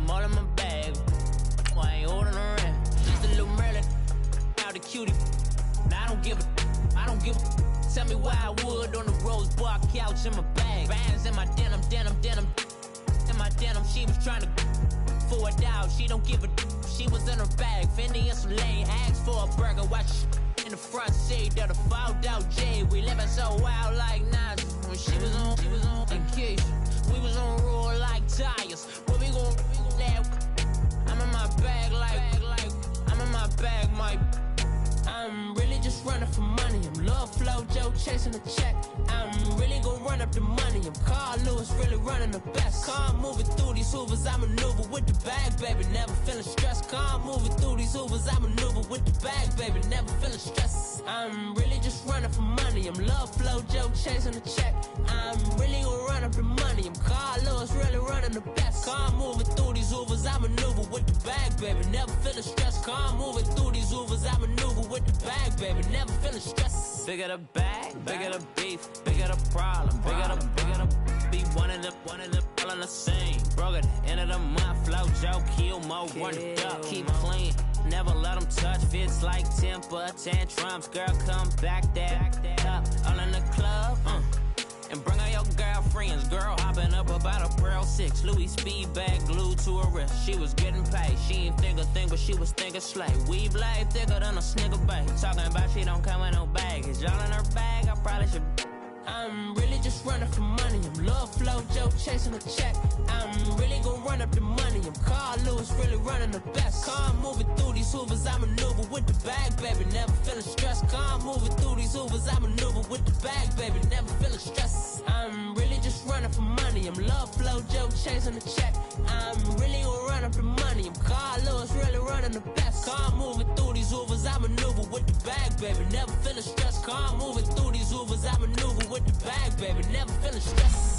them all in my bag. Oh, I ain't holding her in. Just a little Merlin, out the cutie. Now I don't give a. Tell me why I would on the rose bar couch in my bag. Bands in my denim. In my denim, she was trying to for it out. She don't give a. She was in her bag. Fendi and some lane. Asked for a burger. Watch in the front seat of the fouled out J. We living so wild like Nas. When she was on vacation. We was on roll like tires. Where we gon' let? I'm in my bag like I'm in my bag, Mike. I'm really just running for money. I'm love flow, Joe chasing the check. I'm really gonna run up the money. I'm Carl Lewis, really running the best. Car moving through these Hoovers, I maneuver with the bag, baby. Never feeling stressed. Car moving through these Hoovers, I maneuver with the bag, baby. Never feeling stressed. I'm really just running for money. I'm love flow, Joe chasing the check. I'm really gonna run up the money. I'm Carl Lewis, really running the best. Car moving through these Hoovers, I maneuver with the bag, baby. Never feeling stressed. Car moving through these Hoovers, I maneuver with the bag, baby. Never feeling stressed. Bigger the bag, bigger the beef, bigger the problem, bigger the be one of the all in the same. Broke at the end of the month, flow Joe, kill mo, run it up, keep clean. Never let them touch, fits like temper tantrums. Girl, come back that up, all in the club, and bring all your girlfriends. Girl hopping up about a Pearl 6 Louis speed bag glued to her wrist. She was getting paid. She ain't think a thing, but she was thinking slay. We blade thicker than a snicker bag. Talking about she don't come with no baggage. Y'all in her bag, I probably should. I'm really just running for money. I'm love flow, Joe chasing a check. I'm really gonna run up the money. I'm Carl Lewis, really running the best. Car moving through these Hoovers, I maneuver with the bag, baby. Never feeling stressed. Car moving through these Hoovers, I maneuver with the bag, baby. Never feeling stressed. I'm really just running for money. I'm love flow, Joe chasing the check. I'm really gonna run up the money. I'm Carl Lewis, really running the best. Car moving through these Hoovers, I maneuver with the bag, baby. Never feeling stressed. Car moving through these Hoovers, I maneuver with the bag, baby. Never feeling stressed.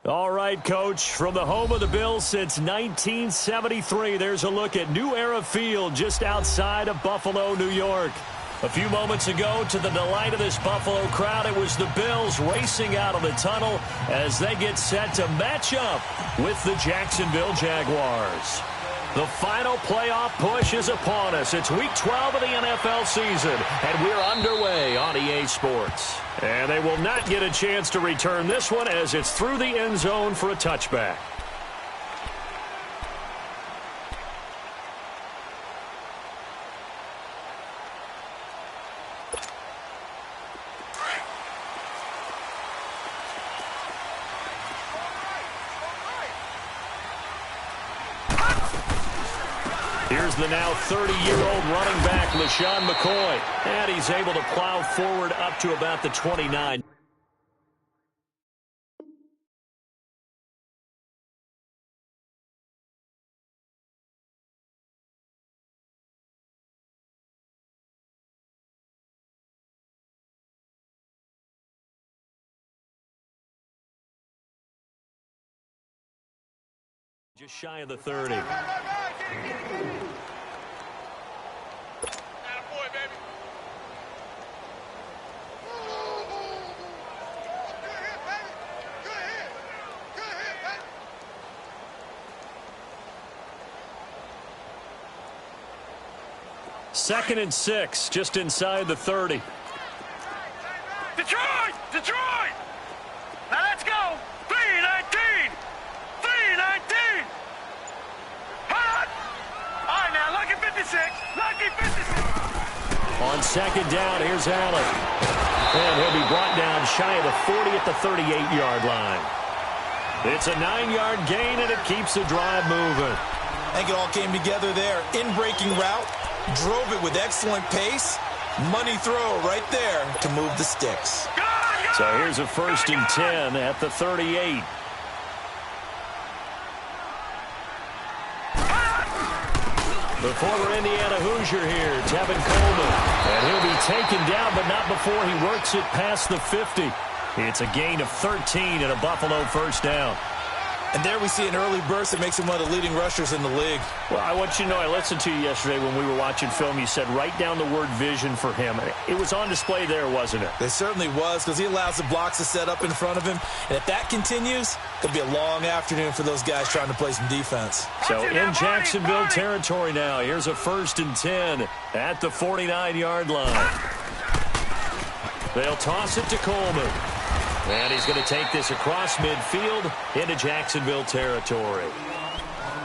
All right, Coach, from the home of the Bills since 1973, there's a look at New Era Field just outside of Buffalo, New York. A few moments ago, to the delight of this Buffalo crowd, it was the Bills racing out of the tunnel as they get set to match up with the Jacksonville Jaguars. The final playoff push is upon us. It's Week 12 of the NFL season, and we're underway on EA Sports. And they will not get a chance to return this one as it's through the end zone for a touchback. Here's the now 30-year-old running back, LaShawn McCoy. And he's able to plow forward up to about the 29. Just shy of the 30. 2nd and 6, just inside the 30. Detroit! Detroit! Now let's go! 3-19! 3-19! Hot! All right, now, lucky 56. Lucky 56. On 2nd down, here's Allen. And he'll be brought down shy of the 40 at the 38-yard line. It's a 9-yard gain, and it keeps the drive moving. I think it all came together there. In-breaking route, drove it with excellent pace. Money throw right there to move the sticks. So here's a 1st and 10 at the 38. The former Indiana Hoosier here, Tevin Coleman. And he'll be taken down, but not before he works it past the 50. It's a gain of 13 and a Buffalo 1st down. And there we see an early burst that makes him one of the leading rushers in the league. Well, I want you to know, I listened to you yesterday when we were watching film. You said write down the word vision for him. It was on display there, wasn't it? It certainly was, because he allows the blocks to set up in front of him. And if that continues, it'll be a long afternoon for those guys trying to play some defense. So in Jacksonville territory now, here's a 1st and 10 at the 49-yard line. They'll toss it to Coleman. And he's going to take this across midfield into Jacksonville territory.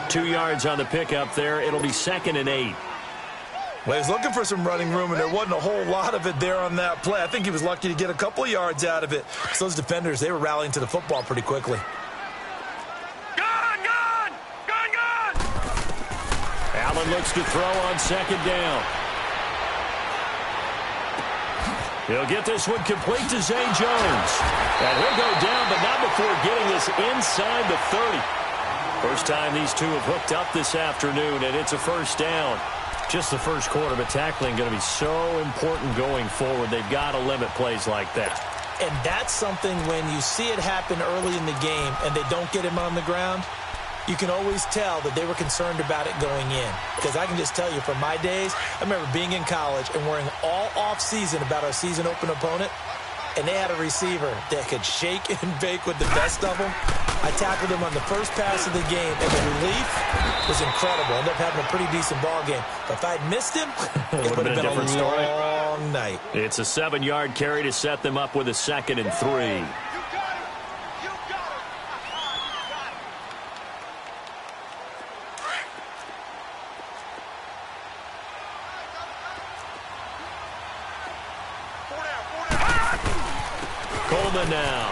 2 yards on the pickup there. It'll be 2nd and 8. Well, he was looking for some running room, and there wasn't a whole lot of it there on that play. I think he was lucky to get a couple of yards out of it. So those defenders, they were rallying to the football pretty quickly. Gone! Allen looks to throw on 2nd down. He'll get this one complete to Zay Jones. And he'll go down, but not before getting this inside the 30. First time these two have hooked up this afternoon, and it's a 1st down. Just the first quarter, but tackling going to be so important going forward. They've got to limit plays like that. And that's something when you see it happen early in the game and they don't get him on the ground, you can always tell that they were concerned about it going in. Because I can just tell you from my days, I remember being in college and worrying all off-season about our season open opponent, and they had a receiver that could shake and bake with the best of them. I tackled him on the first pass of the game, and the relief was incredible. Ended up having a pretty decent ball game. But if I'd missed him, it would have been a long night. It's a 7-yard carry to set them up with a 2nd and 3. Coleman now.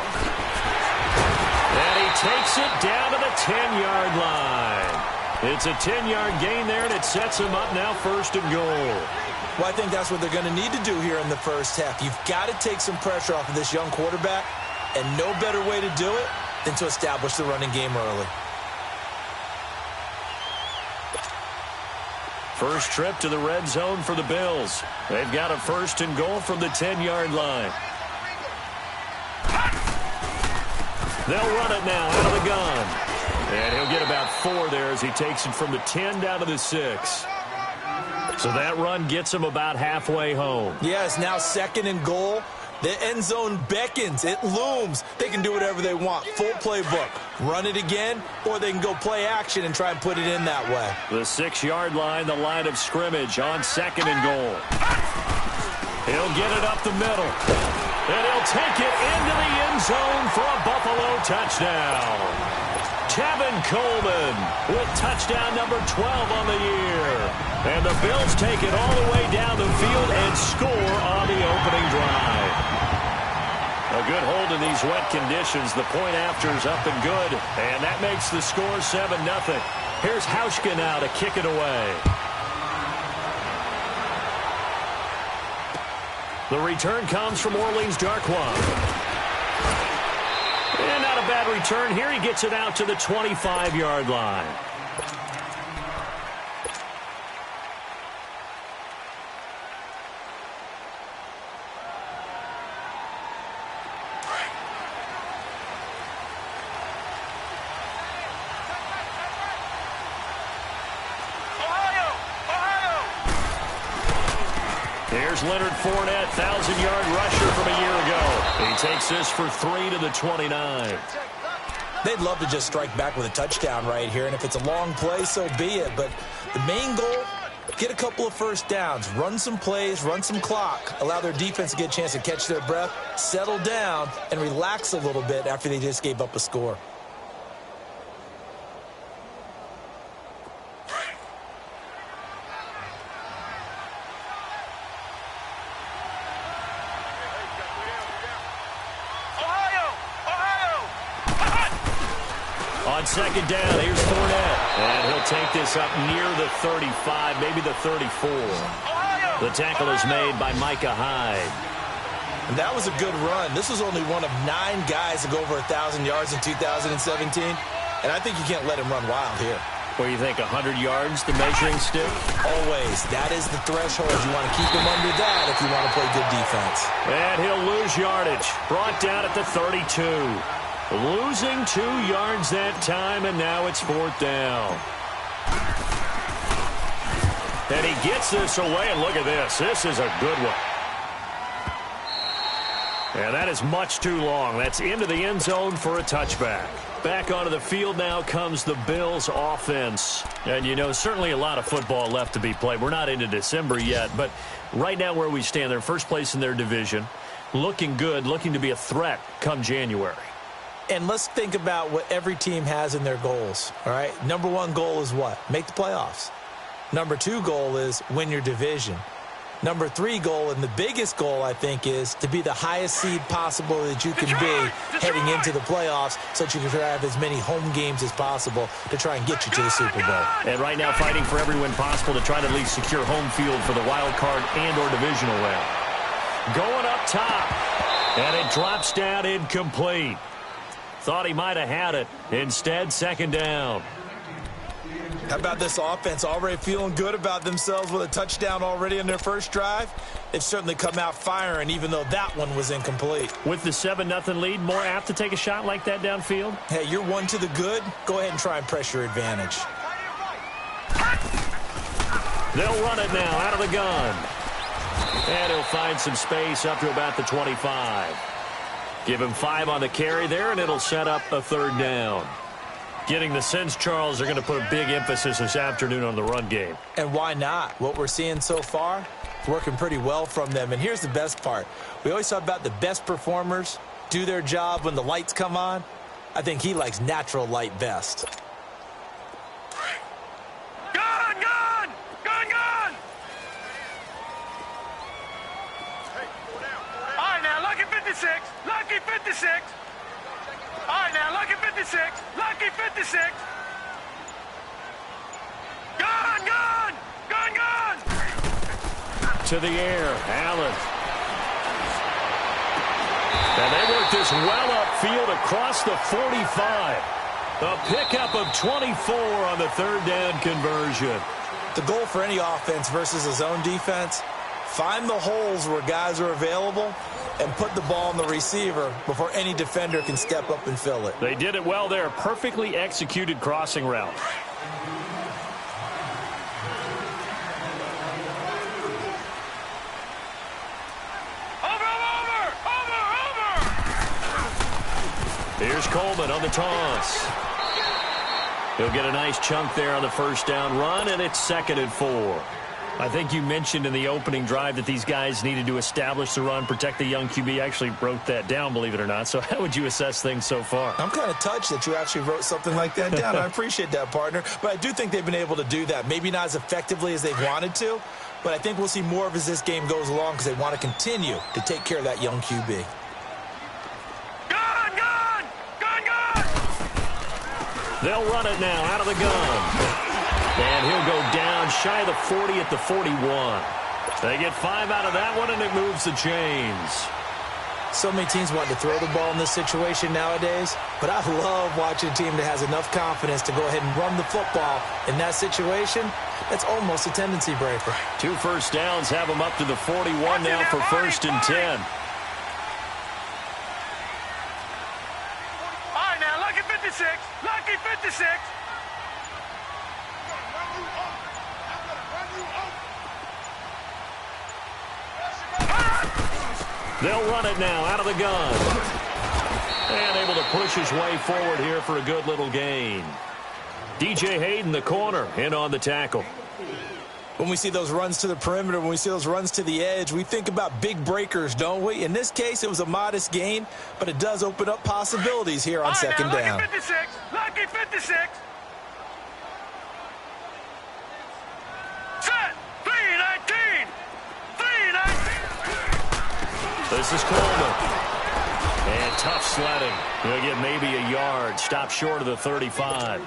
And he takes it down to the 10-yard line. It's a 10-yard gain there, and it sets him up now 1st and goal. Well, I think that's what they're going to need to do here in the first half. You've got to take some pressure off of this young quarterback, and no better way to do it than to establish the running game early. First trip to the red zone for the Bills. They've got a 1st and goal from the 10-yard line. They'll run it now out of the gun. And he'll get about 4 there as he takes it from the 10 down to the 6. So that run gets him about halfway home. Yes, now 2nd and goal. The end zone beckons. It looms. They can do whatever they want. Full playbook. Run it again, or they can go play action and try and put it in that way. The 6-yard line, the line of scrimmage on 2nd and goal. He'll get it up the middle. And he'll take it into the end zone for a Buffalo touchdown. Tevin Coleman with touchdown number 12 on the year. And the Bills take it all the way down the field and score on the opening drive. A good hold in these wet conditions. The point after is up and good. And that makes the score 7-0. Here's Hauschka now to kick it away. The return comes from Orleans Darkwa. And not a bad return here. He gets it out to the 25-yard line. Here's Leonard Fournette, 1,000-yard rusher from a year ago. He takes this for 3 to the 29. They'd love to just strike back with a touchdown right here, and if it's a long play, so be it. But the main goal Get a couple of first downs, run some plays, run some clock, allow their defense to get a chance to catch their breath, settle down, and relax a little bit after they just gave up a score. On second down, here's Fournette. And he'll take this up near the 35, maybe the 34. The tackle is made by Micah Hyde. And that was a good run. This was only one of 9 guys to go over 1,000 yards in 2017. And I think you can't let him run wild here. What do you think, 100 yards, the measuring stick? Always. That is the threshold. You want to keep him under that if you want to play good defense. And he'll lose yardage. Brought down at the 32. Losing 2 yards that time, and now it's 4th down. And he gets this away, and look at this. This is a good one. And that is much too long. That's into the end zone for a touchback. Back onto the field now comes the Bills offense. And, you know, certainly a lot of football left to be played. We're not into December yet, but right now where we stand, they're first place in their division. Looking good, looking to be a threat come January. And let's think about what every team has in their goals, all right? Number 1 goal is what? Make the playoffs. Number 2 goal is win your division. Number 3 goal, and the biggest goal, I think, is to be the highest seed possible that you can be heading into the playoffs so that you can have as many home games as possible to try and get you to the Super Bowl. And right now fighting for every win possible to try to at least secure home field for the wild card and or divisional round. Going up top, and it drops down incomplete. Thought he might have had it. Instead, second down. How about this offense already feeling good about themselves with a touchdown already in their first drive? They've certainly come out firing, even though that one was incomplete. With the 7-0 lead, more apt to take a shot like that downfield? Hey, you're one to the good. Go ahead and try and press your advantage. They'll run it now out of the gun. And he'll find some space up to about the 25. Give him 5 on the carry there, and it'll set up a 3rd down. Getting the sense, Charles, they're going to put a big emphasis this afternoon on the run game. And why not? What we're seeing so far, it's working pretty well from them. And here's the best part. We always talk about the best performers do their job when the lights come on. I think he likes natural light best. Gun! Gun! Gun! Gun! All right, now, lucky 56. Lucky 56. All right, now, lucky 56. Lucky 56. Gun! Gun! Gun! Gun! To the air, Allen. And they work this well upfield across the 45. A pickup of 24 on the 3rd down conversion. The goal for any offense versus a zone defense, find the holes where guys are available and put the ball on the receiver before any defender can step up and fill it. They did it well there. Perfectly executed crossing route. Here's Coleman on the toss. He'll get a nice chunk there on the 1st down run, and it's 2nd and 4. I think you mentioned in the opening drive that these guys needed to establish the run, protect the young QB. I actually wrote that down, believe it or not. So how would you assess things so far? I'm kind of touched that you actually wrote something like that down. I appreciate that, partner. But I do think they've been able to do that. Maybe not as effectively as they've wanted to, but I think we'll see more of as this game goes along because they want to continue to take care of that young QB. They'll run it now out of the gun. And he'll go down shy of the 40 at the 41. They get 5 out of that one, and it moves the chains. So many teams want to throw the ball in this situation nowadays, but I love watching a team that has enough confidence to go ahead and run the football. In that situation, that's almost a tendency breaker. 2 first downs have them up to the 41 now for 1st and 10. All right, now, lucky 56. Lucky 56. They'll run it now out of the gun. And able to push his way forward here for a good little gain. DJ Hayden, the corner, in on the tackle. When we see those runs to the perimeter, when we see those runs to the edge, we think about big breakers, don't we? In this case, it was a modest gain, but it does open up possibilities here on second down. Lucky 56. Lucky 56. Set. 3-19. 3-19. This is Coleman. And tough sledding. He'll get maybe a yard. Stop short of the 35.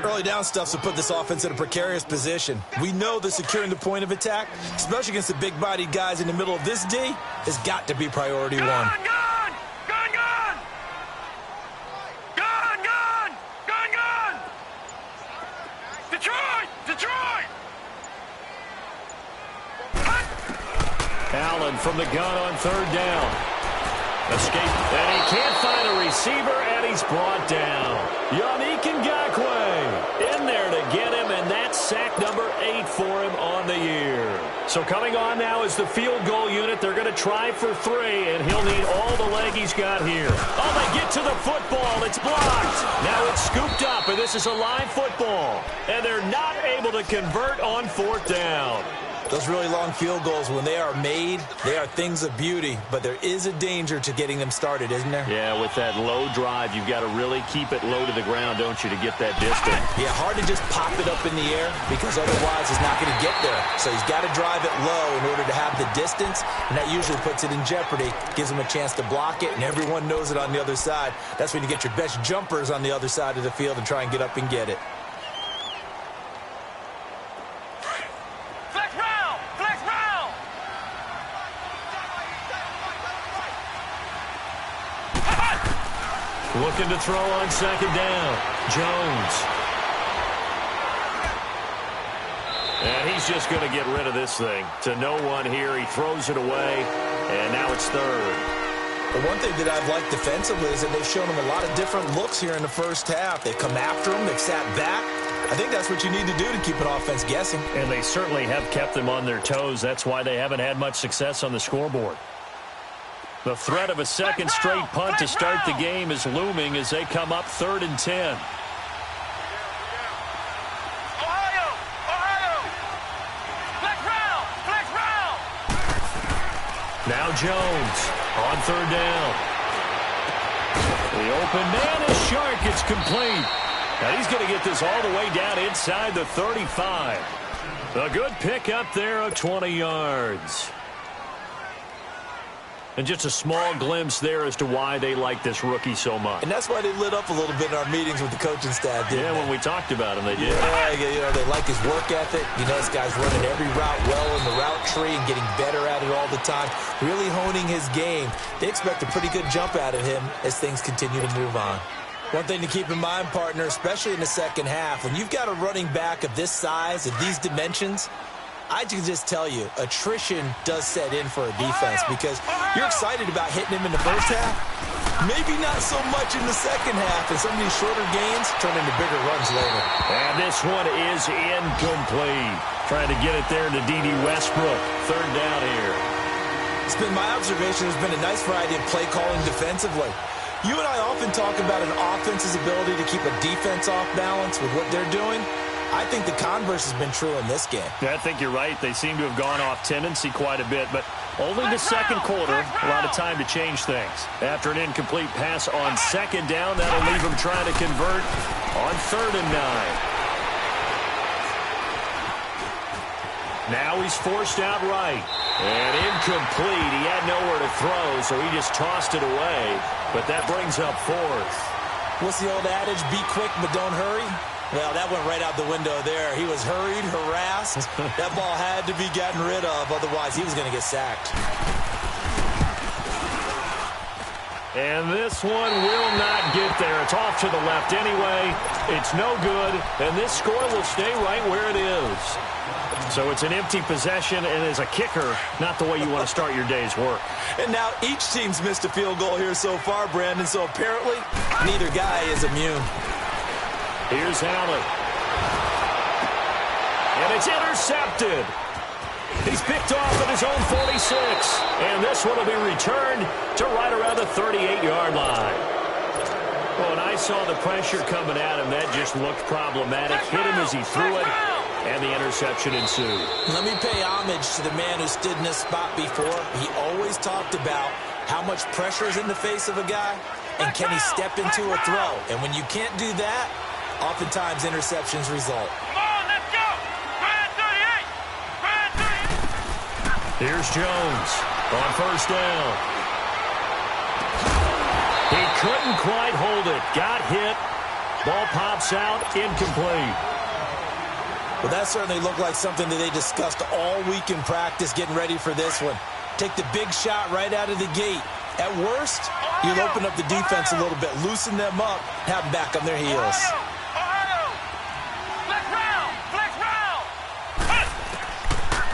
Early down stuff to put this offense in a precarious position. We know that securing the point of attack, especially against the big-bodied guys in the middle of this D, has got to be priority one. Gun! Gun! Gun! Gun! Gun! Gun! Gun! Detroit! Detroit! Allen from the gun on third down. Escape, and he can't find a receiver, and he's brought down. Yannick Ngakoue in there to get him, and that's sack number 8 for him on the year. So coming on now is the field goal unit. They're going to try for 3, and he'll need all the leg he's got here. Oh, they get to the football. It's blocked. Now it's scooped up, and this is a live football. And they're not able to convert on 4th down. Those really long field goals, when they are made, they are things of beauty, but there is a danger to getting them started, isn't there? Yeah, with that low drive, you've got to really keep it low to the ground, don't you, to get that distance? Yeah, hard to just pop it up in the air because otherwise it's not going to get there. So he's got to drive it low in order to have the distance, and that usually puts it in jeopardy, gives him a chance to block it, and everyone knows it on the other side. That's when you get your best jumpers on the other side of the field and try and get up and get it. Looking to throw on second down. Jones. And he's just going to get rid of this thing. To no one here. He throws it away, and now it's third. The one thing that I've liked defensively is that they've shown him a lot of different looks here in the first half. They've come after him. They've sat back. I think that's what you need to do to keep an offense guessing. And they certainly have kept them on their toes. That's why they haven't had much success on the scoreboard. The threat of a second straight punt to start the game is looming as they come up 3rd and 10. Ohio! Flex round! Now Jones on 3rd down. The open man is Shark. It's complete. Now he's going to get this all the way down inside the 35. A good pick up there of 20 yards. And just a small glimpse there as to why they like this rookie so much. And that's why they lit up a little bit in our meetings with the coaching staff, didn't they? When we talked about him, they did. Yeah, you know, they like his work ethic. You know, this guy's running every route well in the route tree and getting better at it all the time, really honing his game. They expect a pretty good jump out of him as things continue to move on. One thing to keep in mind, partner, especially in the second half, when you've got a running back of this size and these dimensions, I can just tell you, attrition does set in for a defense because you're excited about hitting him in the first half. Maybe not so much in the second half, and some of these shorter gains turn into bigger runs later. And this one is incomplete. Trying to get it there to D.D. Westbrook. 3rd down here. It's been my observation there's been a nice variety of play calling defensively. You and I often talk about an offense's ability to keep a defense off balance with what they're doing. I think the converse has been true in this game. Yeah, I think you're right. They seem to have gone off tendency quite a bit, but only the second quarter, a lot of time to change things. After an incomplete pass on 2nd down, that'll leave them trying to convert on 3rd and 9. Now he's forced out right. And incomplete. He had nowhere to throw, so he just tossed it away. But that brings up 4th. What's the old adage? Be quick, but don't hurry? Well, that went right out the window there. He was hurried, harassed. That ball had to be gotten rid of, otherwise he was going to get sacked. And this one will not get there. It's off to the left anyway. It's no good, and this score will stay right where it is. So it's an empty possession, and as a kicker, not the way you want to start your day's work. And now each team's missed a field goal here so far, Brandon, so apparently neither guy is immune. Here's Allen. And it's intercepted. He's picked off at his own 46. And this one will be returned to right around the 38-yard line. Well, and I saw the pressure coming at him. That just looked problematic. Hit him as he threw it. and the interception ensued. Let me pay homage to the man who stood in this spot before. He always talked about how much pressure is in the face of a guy, and can he step into a throw? And when you can't do that, oftentimes interceptions result. Come on, let's go! Grand 38! Grand 38! Here's Jones on first down. He couldn't quite hold it. Got hit. Ball pops out, incomplete. Well, that certainly looked like something that they discussed all week in practice getting ready for this one. Take the big shot right out of the gate. At worst, you'll open up the defense a little bit, loosen them up, have them back on their heels. Ohio! Flex round! Flex round!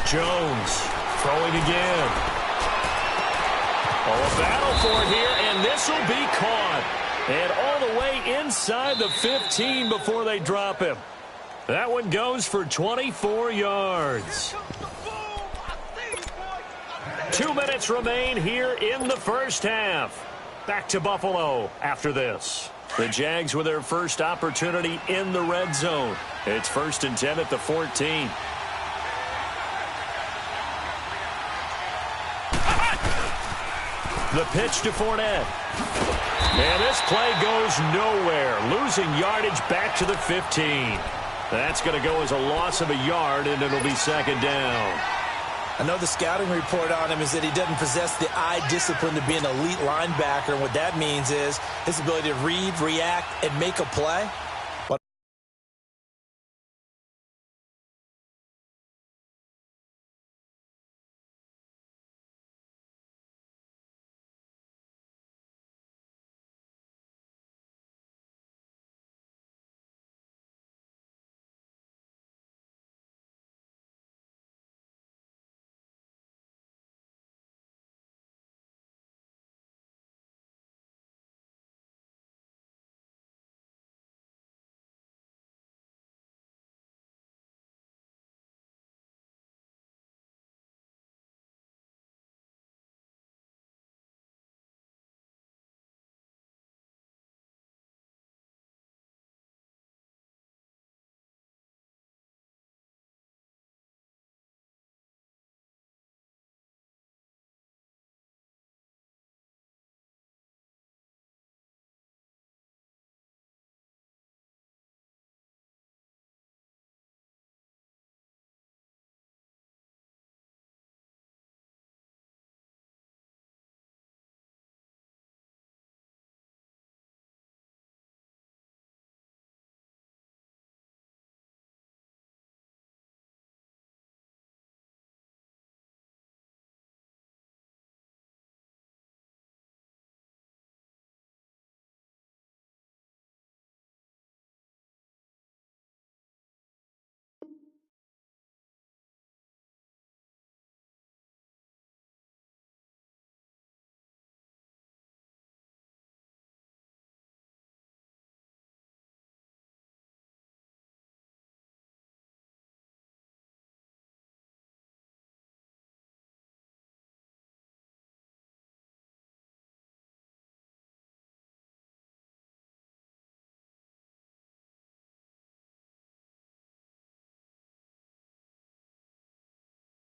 Jones throwing again. Oh, a battle for it here, and this will be caught. And all the way inside the 15 before they drop him. That one goes for 24 yards. 2 minutes remain here in the first half. Back to Buffalo after this. The Jags with their first opportunity in the red zone. It's 1st and 10 at the 14. The pitch to Fournette. And this play goes nowhere. Losing yardage back to the 15. That's going to go as a loss of a yard, and it'll be 2nd down. I know the scouting report on him is that he doesn't possess the eye discipline to be an elite linebacker. And what that means is his ability to read, react, and make a play.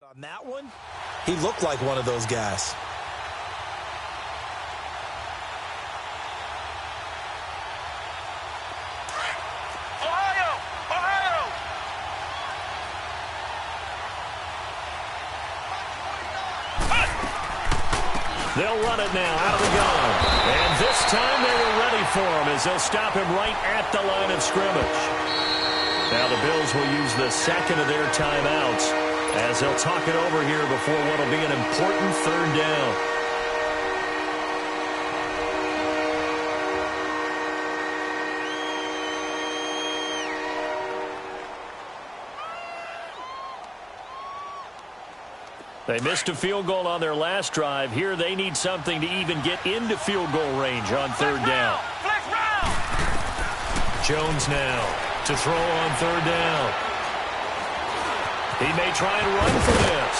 On that one, he looked like one of those guys. Ohio! Ohio! They'll run it now out of the gun. And this time they were ready for him as they'll stop him right at the line of scrimmage. Now the Bills will use the second of their timeouts as they'll talk it over here before what will be an important 3rd down. They missed a field goal on their last drive. Here they need something to even get into field goal range on 3rd down. Flex round! Jones now to throw on 3rd down. He may try and run for this.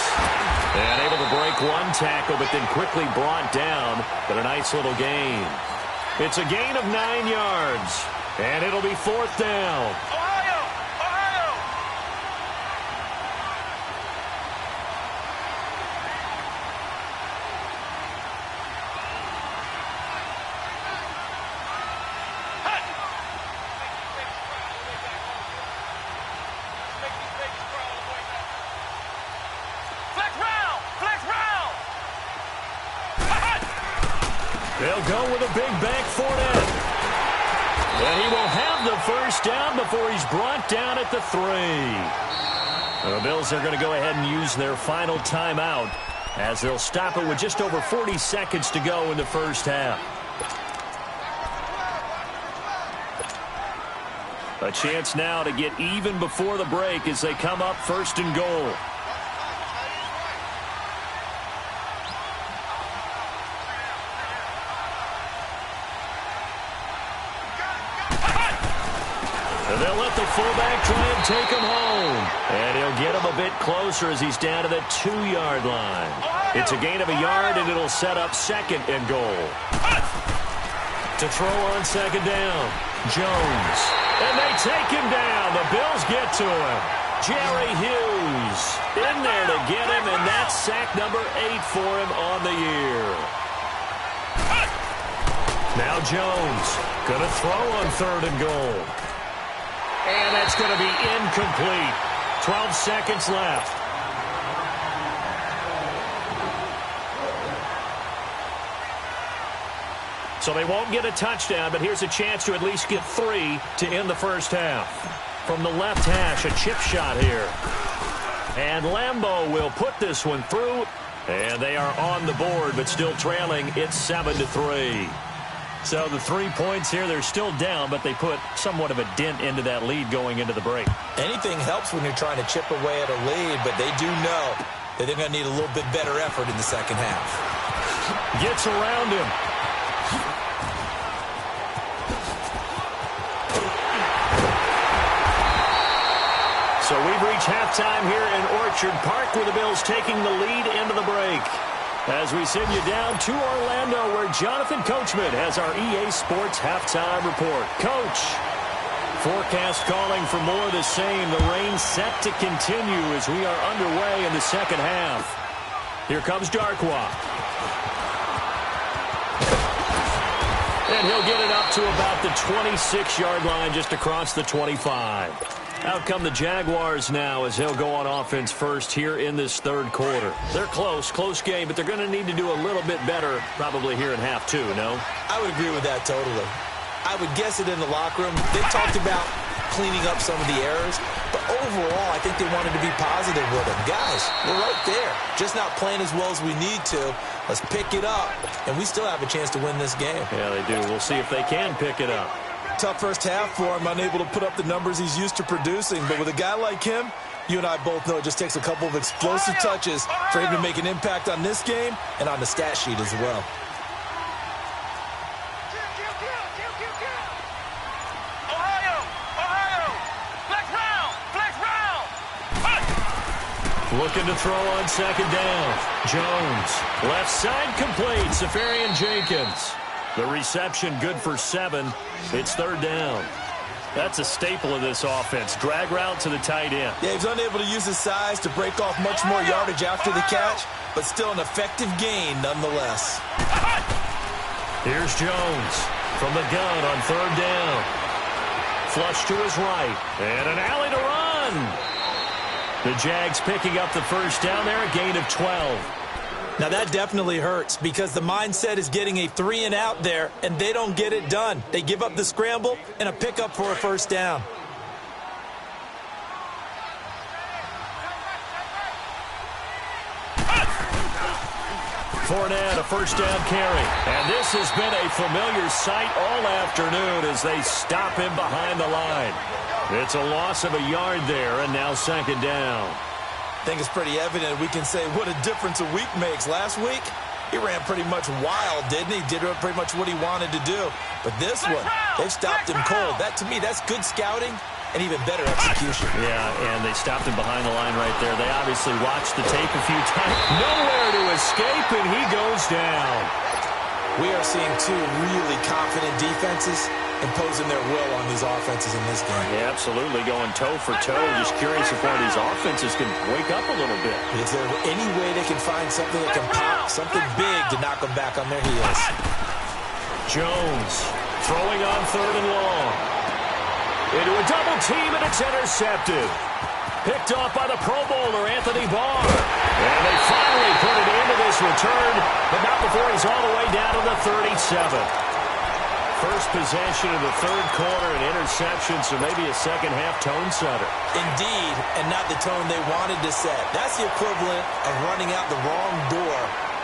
And able to break one tackle, but then quickly brought down. But a nice little gain. It's a gain of 9 yards. And it'll be 4th down. Ohio! Ohio! they'll go with a big back Fournette. And he will have the first down before he's brought down at the 3. The Bills are going to go ahead and use their final timeout as they'll stop it with just over 40 seconds to go in the first half. A chance now to get even before the break as they come up 1st and goal. And they'll let the fullback try and take him home. And he'll get him a bit closer as he's down to the 2-yard line. It's a gain of a yard, and it'll set up 2nd and goal. To throw on 2nd down, Jones. And they take him down. The Bills get to him. Jerry Hughes in there to get him, and that's sack number 8 for him on the year. Now Jones going to throw on 3rd and goal. And that's going to be incomplete. 12 seconds left. So they won't get a touchdown, but here's a chance to at least get 3 to end the first half. From the left hash, a chip shot here. And Lambeau will put this one through. And they are on the board, but still trailing. It's 7-3. So the 3 points here, they're still down, but they put somewhat of a dent into that lead going into the break. Anything helps when you're trying to chip away at a lead, but they do know that they're going to need a little bit better effort in the second half. Gets around him. So we've reached halftime here in Orchard Park with the Bills taking the lead into the break. As we send you down to Orlando where Jonathan Coachman has our EA Sports Halftime Report. Coach, forecast calling for more of the same. The rain set to continue as we are underway in the second half. Here comes Darkwa. And he'll get it up to about the 26-yard line just across the 25. Out come the Jaguars now as they'll go on offense first here in this 3rd quarter. They're close game, but they're going to need to do a little bit better probably here in half 2, no? I would agree with that totally. I would guess it in the locker room. They talked about cleaning up some of the errors, but overall, I think they wanted to be positive with them. Guys, we're right there. Just not playing as well as we need to. Let's pick it up, and we still have a chance to win this game. Yeah, they do. We'll see if they can pick it up. Tough first half for him, unable to put up the numbers he's used to producing. But with a guy like him, you and I both know it just takes a couple of explosive touches for him to make an impact on this game and on the stat sheet as well. Looking to throw on 2nd down. Jones, left side complete. Safarian Jenkins. The reception good for 7. It's 3rd down. That's a staple of this offense. Drag route to the tight end. Yeah, he's unable to use his size to break off much more yardage after the catch, but still an effective gain nonetheless. Here's Jones from the gun on 3rd down. Flush to his right. And an alley to run. The Jags picking up the first down there, a gain of 12. Now, that definitely hurts because the mindset is getting a 3-and-out there, and they don't get it done. They give up the scramble and a pickup for a first down. Fournette, a first down carry. And this has been a familiar sight all afternoon as they stop him behind the line. It's a loss of a yard there, and now 2nd down. I think it's pretty evident we can say what a difference a week makes. Last week, he ran pretty much wild, didn't he? Did pretty much what he wanted to do. But this one, they've stopped him cold. That, to me, that's good scouting and even better execution. Yeah, and they stopped him behind the line right there. They obviously watched the tape a few times. Nowhere to escape, and he goes down. We are seeing 2 really confident defenses imposing their will on these offenses in this game. Yeah, absolutely, going toe for toe. Just curious if one of these offenses can wake up a little bit. Is there any way they can find something that can pop, something big to knock them back on their heels? Jones throwing on 3rd and long. Into a double team, and it's intercepted. Picked off by the Pro Bowler, Anthony Barr. And they finally put it into this return, but not before he's all the way down to the 37. First possession of the third quarter, an interception, so maybe a second-half tone setter. Indeed, and not the tone they wanted to set. That's the equivalent of running out the wrong door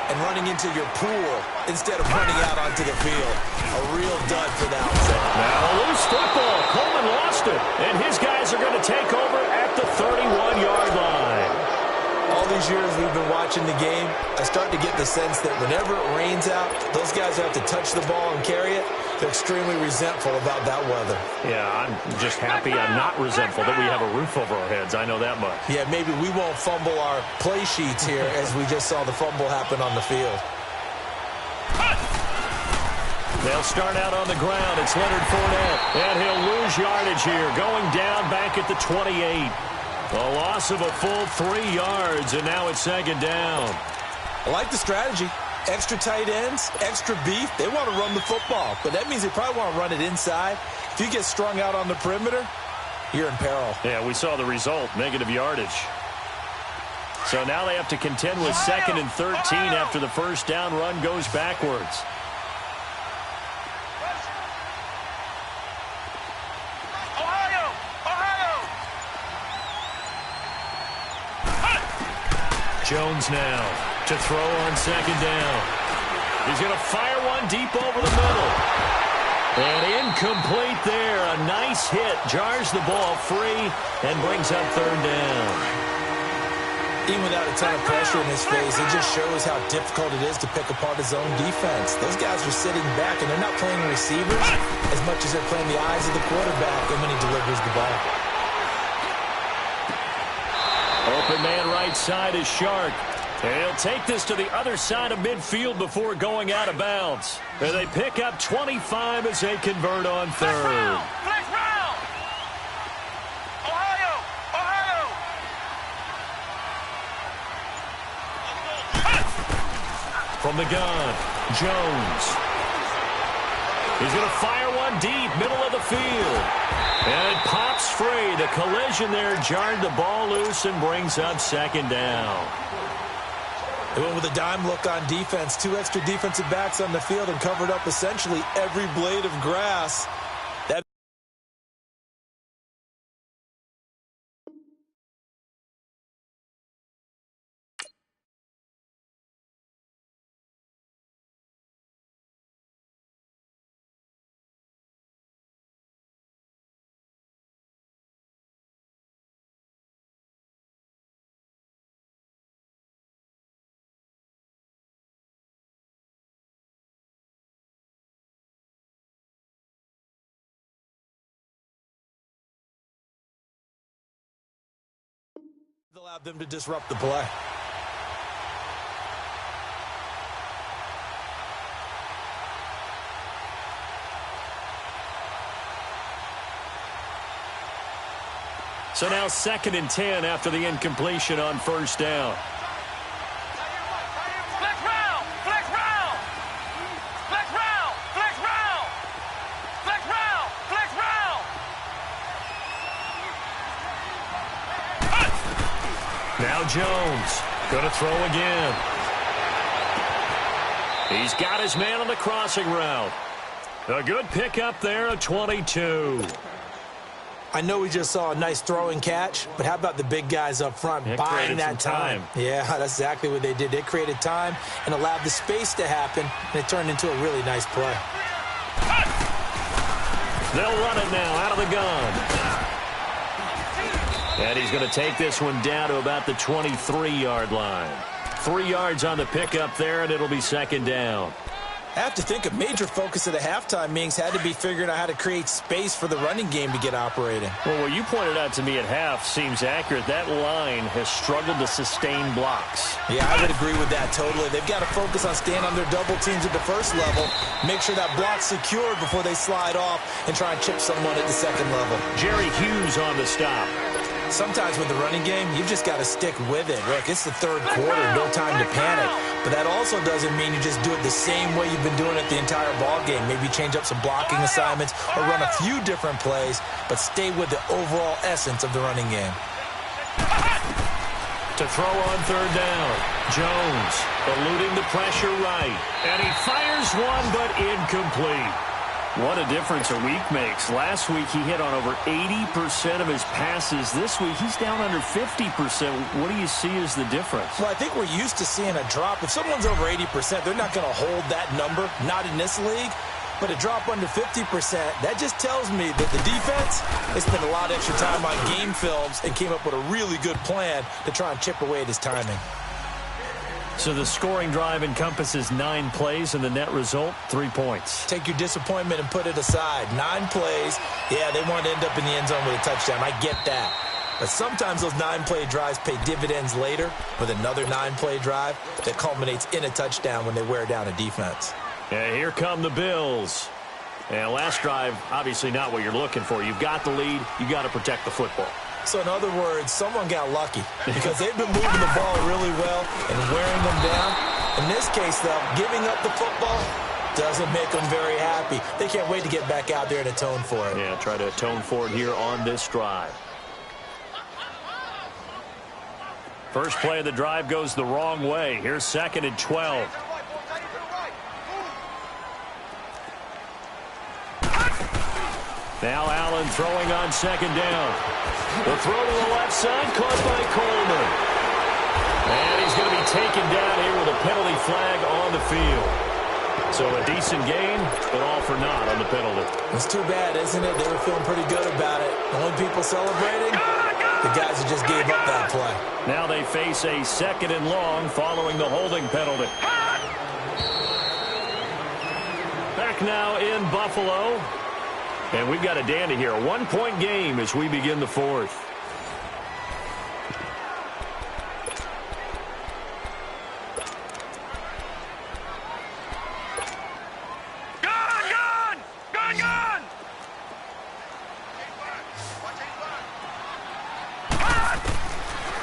and running into your pool instead of running out onto the field. A real dud for that one. Now a loose football. Coleman lost it, and his guys are going to take over at the 31-yard line. All these years we've been watching the game, I start to get the sense that whenever it rains out, those guys who have to touch the ball and carry it, they're extremely resentful about that weather. Yeah, I'm just happy I'm not resentful that we have a roof over our heads. I know that much. Yeah, maybe we won't fumble our play sheets here as we just saw the fumble happen on the field. They'll start out on the ground. It's Leonard Fournette, and he'll lose yardage here, going down back at the 28. A loss of a full 3 yards, and now it's second down. I like the strategy. Extra tight ends, extra beef. They want to run the football, but that means they probably want to run it inside. If you get strung out on the perimeter, you're in peril. Yeah, we saw the result, negative yardage. So now they have to contend with 2nd and 13 after the first down run goes backwards. Jones now to throw on second down. He's going to fire one deep over the middle. And incomplete there. A nice hit. Jars the ball free and brings up third down. Even without a ton of pressure in his face, it just shows how difficult it is to pick apart his own defense. Those guys are sitting back, and they're not playing receivers as much as they're playing the eyes of the quarterback and when he delivers the ball. Open man right side is Shark. And he'll take this to the other side of midfield before going out of bounds. And they pick up 25 as they convert on third. Flex round! Ohio! Ohio! From the gun, Jones. He's going to fire one deep, middle of the field. And it pops free. The collision there jarred the ball loose and brings up second down. They went with a dime look on defense. 2 extra defensive backs on the field and covered up essentially every blade of grass. Allowed them to disrupt the play. So now 2nd and 10 after the incompletion on first down. Flex round! Flex round! Flex round! Flex round! Flex round! Flex round! Now Jones going to throw again. He's got his man on the crossing route. A good pickup there at 22. I know we just saw a nice throwing catch, but how about the big guys up front buying that time? Yeah, that's exactly what they did. They created time and allowed the space to happen, and it turned into a really nice play. They'll run it now out of the gun. And he's going to take this one down to about the 23-yard line. 3 yards on the pickup there, and it'll be second down. I have to think a major focus of the halftime meetings had to be figuring out how to create space for the running game to get operating. Well, what you pointed out to me at half seems accurate. That line has struggled to sustain blocks. Yeah, I would agree with that totally. They've got to focus on staying on their double teams at the first level, make sure that block's secured before they slide off and try and chip someone at the second level. Jerry Hughes on the stop. Sometimes with the running game, you've just got to stick with it. Look, it's the third quarter, no time to panic. But that also doesn't mean you just do it the same way you've been doing it the entire ball game. Maybe change up some blocking assignments or run a few different plays, but stay with the overall essence of the running game. To throw on third down. Jones eluding the pressure right. And he fires one, but incomplete. What a difference a week makes. Last week he hit on over 80% of his passes. This week he's down under 50%. What do you see as the difference? Well, I think we're used to seeing a drop. If someone's over 80%, they're not going to hold that number. Not in this league. But a drop under 50%, that just tells me that the defense, they spent a lot of extra time on game films and came up with a really good plan to try and chip away at his timing. So the scoring drive encompasses 9 plays, and the net result, 3 points. Take your disappointment and put it aside. 9 plays, yeah, they want to end up in the end zone with a touchdown. I get that. But sometimes those 9-play drives pay dividends later with another 9-play drive that culminates in a touchdown when they wear down a defense. And here come the Bills. And last drive, obviously not what you're looking for. You've got the lead. You've got to protect the football. So in other words, someone got lucky because they've been moving the ball really well and wearing them down. In this case, though, giving up the football doesn't make them very happy. They can't wait to get back out there and atone for it. Yeah, try to atone for it here on this drive. First play of the drive goes the wrong way. Here's 2nd and 12. Now Allen throwing on 2nd down. The throw to the left side, caught by Coleman. And he's going to be taken down here with a penalty flag on the field. So a decent gain, but all for naught on the penalty. It's too bad, isn't it? They were feeling pretty good about it. The only people celebrating, the guys who just gave up that play. Now they face a 2nd and long following the holding penalty. Back now in Buffalo. And we've got a dandy here. A 1-point game as we begin the 4th. Gun!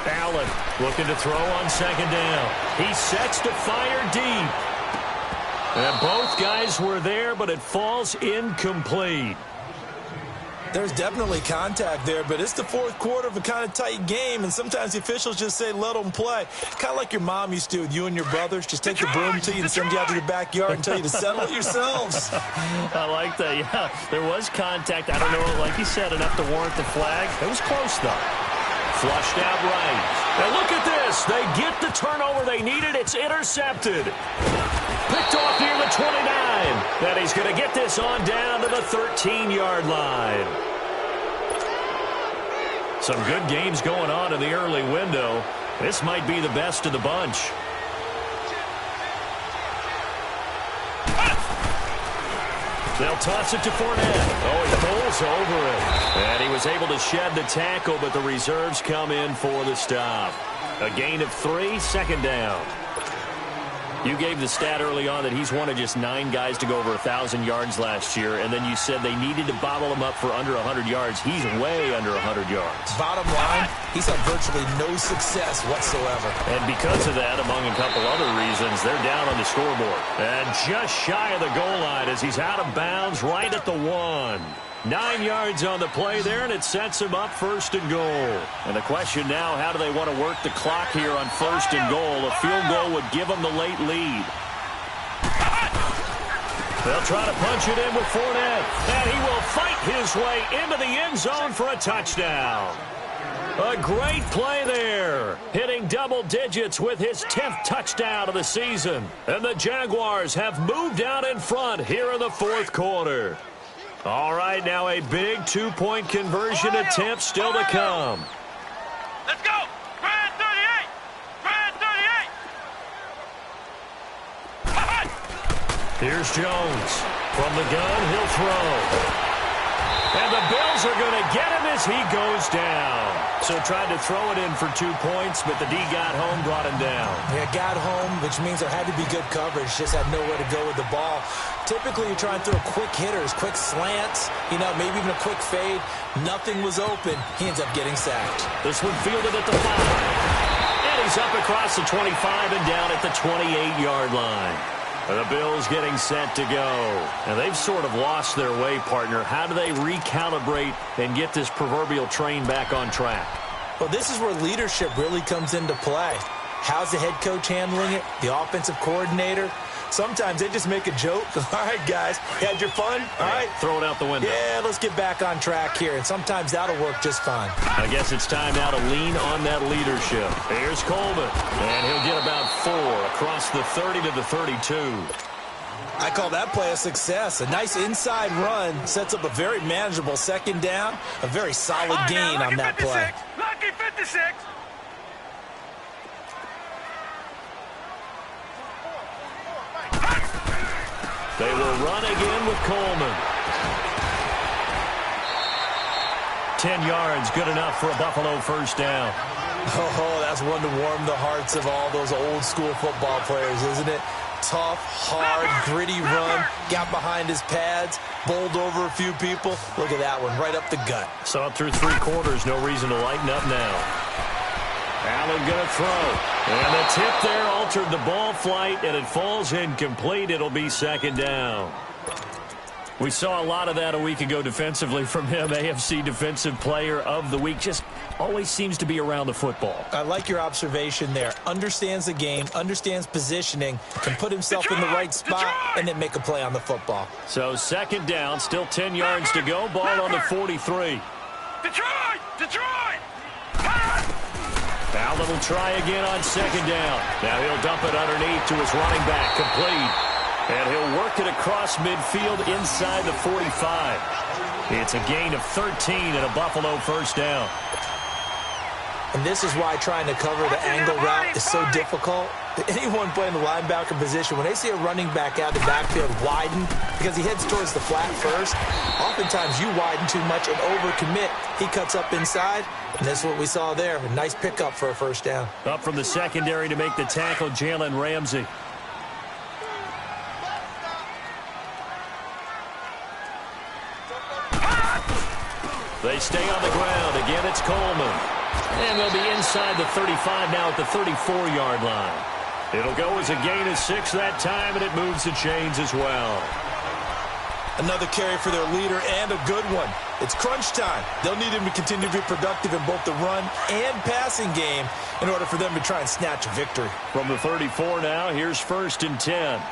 Allen looking to throw on 2nd down. He sets to fire deep. And both guys were there, but it falls incomplete. There's definitely contact there, but it's the 4th quarter of a kind of tight game, and sometimes the officials just say, let them play. Kind of like your mom used to with you and your brothers. Just take the broom to you and send you out to your backyard and tell you to settle it yourselves. I like that, yeah. There was contact. I don't know, like you said, enough to warrant the flag. It was close, though. Flushed out right. And look at this. They get the turnover they needed. It's intercepted. Picked off near the 29. And he's going to get this on down to the 13-yard line. Some good games going on in the early window. This might be the best of the bunch. They'll toss it to Fournette. Oh, he pulls over it. And he was able to shed the tackle, but the reserves come in for the stop. A gain of 3, 2nd down. You gave the stat early on that he's one of just 9 guys to go over 1,000 yards last year, and then you said they needed to bottle him up for under 100 yards. He's way under 100 yards. Bottom line, he's had virtually no success whatsoever. And because of that, among a couple other reasons, they're down on the scoreboard. And just shy of the goal line as he's out of bounds right at the 1. 9 yards on the play there, and it sets him up 1st and goal. And the question now, how do they want to work the clock here on 1st and goal? A field goal would give them the late lead. They'll try to punch it in with Fournette, and he will fight his way into the end zone for a touchdown. A great play there, hitting double digits with his 10th touchdown of the season. And the Jaguars have moved out in front here in the 4th quarter. All right, now a big 2-point conversion attempt still to come. Let's go! Grand 38! Grand 38! Here's Jones. From the gun, he'll throw. And the Bills are going to get him as he goes down. So tried to throw it in for 2 points, but the D got home, brought him down. Yeah, got home, which means there had to be good coverage. Just had nowhere to go with the ball. Typically, you're trying to throw quick hitters, quick slants, maybe even a quick fade. Nothing was open. He ends up getting sacked. This one fielded at the 5. And he's up across the 25 and down at the 28-yard line. And the Bills getting set to go. And they've sort of lost their way, partner. How do they recalibrate and get this proverbial train back on track? Well, this is where leadership really comes into play. How's the head coach handling it? The offensive coordinator? Sometimes they just make a joke. All right, guys, you had your fun? All right. Throw it out the window. Yeah, let's get back on track here, and sometimes that'll work just fine. I guess it's time now to lean on that leadership. Here's Coleman, and he'll get about 4 across the 30 to the 32. I call that play a success. A nice inside run sets up a very manageable second down, a very solid gain on that play. Lucky 56. They will run again with Coleman. 10 yards, good enough for a Buffalo first down. Oh, that's one to warm the hearts of all those old school football players, isn't it? Tough, hard, gritty run, got behind his pads, bowled over a few people. Look at that one, right up the gut. So up through 3 quarters, no reason to lighten up now. Allen going to throw. And the tip there altered the ball flight, and it falls incomplete. It'll be second down. We saw a lot of that a week ago defensively from him. AFC Defensive Player of the Week. Just always seems to be around the football. I like your observation there. Understands the game, understands positioning, can put himself in the right spot, and then make a play on the football. So second down, still 10 yards to go. Ball on the 43. Detroit! Allen will try again on second down. Now he'll dump it underneath to his running back, complete. And he'll work it across midfield inside the 45. It's a gain of 13 and a Buffalo first down. And this is why trying to cover the angle route is so difficult. Anyone playing the linebacker position, when they see a running back out the backfield widen because he heads towards the flat first, oftentimes you widen too much and overcommit. He cuts up inside, and that's what we saw there. A nice pickup for a first down. Up from the secondary to make the tackle, Jalen Ramsey. They stay on the ground. Again, it's Coleman. And they'll be inside the 35 now at the 34-yard line. It'll go as a gain of 6 that time, and it moves the chains as well. Another carry for their leader and a good one. It's crunch time. They'll need him to continue to be productive in both the run and passing game in order for them to try and snatch a victory. From the 34 now, here's 1st and 10.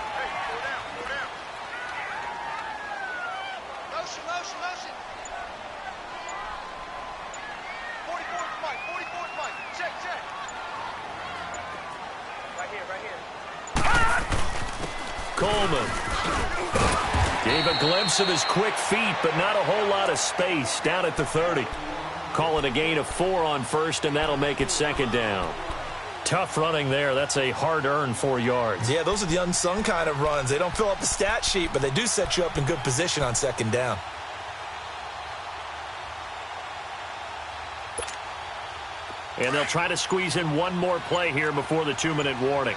Coleman gave a glimpse of his quick feet, but not a whole lot of space down at the 30. Call it a gain of 4 on first, and that'll make it second down. Tough running there. That's a hard-earned 4 yards. Yeah, those are the unsung kind of runs. They don't fill up the stat sheet, but they do set you up in good position on second down. And they'll try to squeeze in one more play here before the 2-minute warning.